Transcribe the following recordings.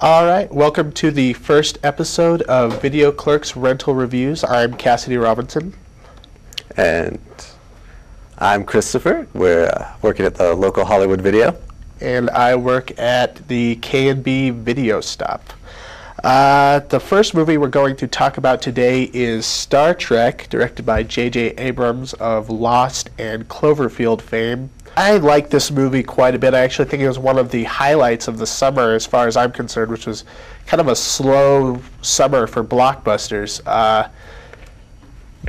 All right, welcome to the first episode of Video Clerks Rental Reviews. I'm Cassidy Robinson. And I'm Christopher. We're working at the local Hollywood Video. And I work at the K&B Video Stop. The first movie we're going to talk about today is Star Trek, directed by J.J. Abrams of Lost and Cloverfield fame. I like this movie quite a bit. I actually think it was one of the highlights of the summer as far as I'm concerned, which was kind of a slow summer for blockbusters.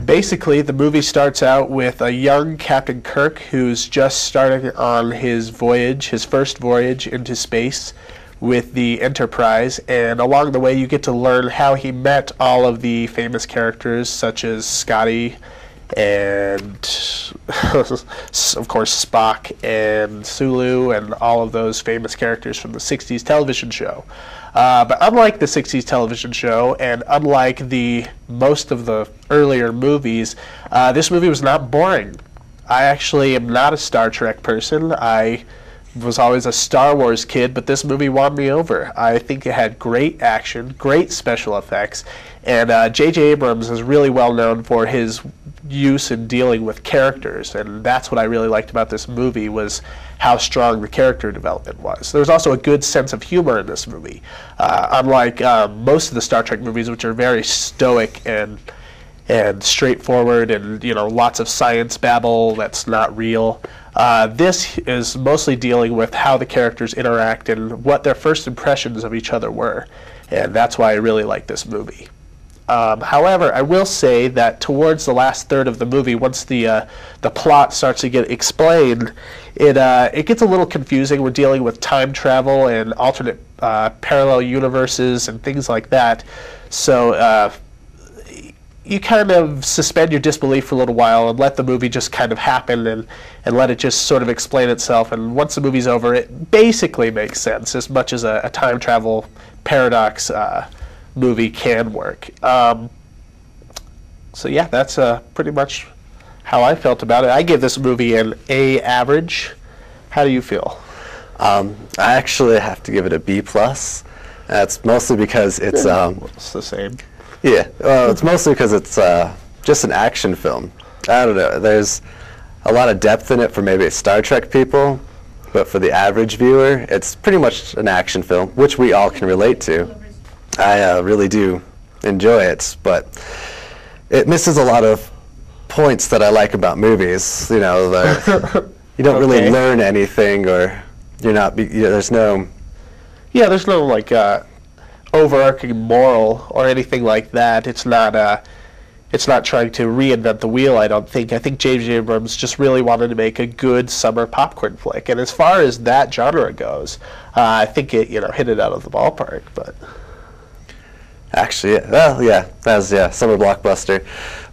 Basically, the movie starts out with a young Captain Kirk who's just starting on his voyage, his first voyage into space with the Enterprise, and along the way you get to learn how he met all of the famous characters such as Scotty and of course Spock and Sulu and all of those famous characters from the 60s television show. But unlike the 60s television show and unlike most of the earlier movies, this movie was not boring. I actually am not a Star Trek person. I was always a Star Wars kid, but this movie won me over. I think it had great action, great special effects, and J.J. Abrams is really well known for his use in dealing with characters, and that's what I really liked about this movie, was how strong the character development was. There's also a good sense of humor in this movie, unlike most of the Star Trek movies, which are very stoic and straightforward, and lots of science babble that's not real. This is mostly dealing with how the characters interact and what their first impressions of each other were, and that's why I really like this movie. However, I will say that towards the last third of the movie, once the plot starts to get explained, it gets a little confusing. We're dealing with time travel and alternate parallel universes and things like that. So you kind of suspend your disbelief for a little while and let the movie just kind of happen and let it just sort of explain itself. And once the movie's over, it basically makes sense, as much as a time travel paradox movie can work. So yeah, that's pretty much how I felt about it. I give this movie an A average. How do you feel? I actually have to give it a B+. That's mostly because it's it's the same. Yeah, well, it's mostly because it's just an action film. I don't know. There's a lot of depth in it for maybe Star Trek people, but for the average viewer, it's pretty much an action film, which we all can relate to. I really do enjoy it, but it misses a lot of points that I like about movies. You don't really learn anything, or you're not. There's no. Yeah, there's no like overarching moral or anything like that. It's not trying to reinvent the wheel, I don't think. I think J.J. Abrams just really wanted to make a good summer popcorn flick, and as far as that genre goes, I think it hit it out of the ballpark. But actually, summer blockbuster.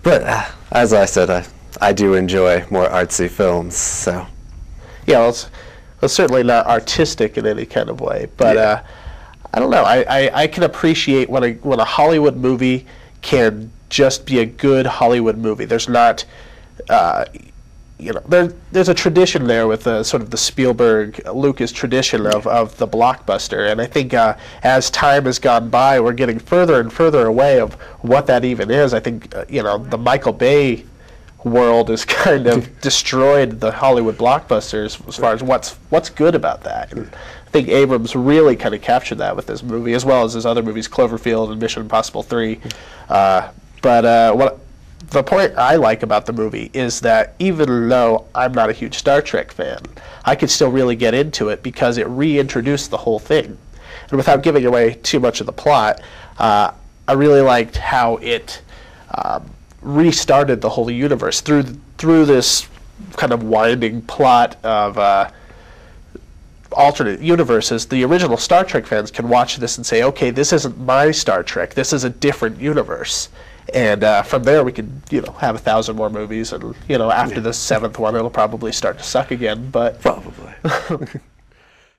But as I said, I do enjoy more artsy films. So yeah, well, it's certainly not artistic in any kind of way, but yeah. I don't know. I can appreciate when a Hollywood movie can just be a good Hollywood movie. There's not, there's a tradition there with sort of the Spielberg-Lucas tradition of the blockbuster, and I think as time has gone by, we're getting further and further away of what that even is. I think the Michael Bay world has kind of destroyed the Hollywood blockbusters as far as what's good about that. And I think Abrams really kind of captured that with this movie, as well as his other movies, Cloverfield and Mission Impossible 3. What the point I like about the movie is that even though I'm not a huge Star Trek fan, I could still really get into it because it reintroduced the whole thing. And without giving away too much of the plot, I really liked how it restarted the whole universe through this kind of winding plot of alternate universes. The original Star Trek fans can watch this and say, okay, this isn't my Star Trek, this is a different universe. And from there we could have 1,000 more movies, and after the 7th one it'll probably start to suck again, but probably.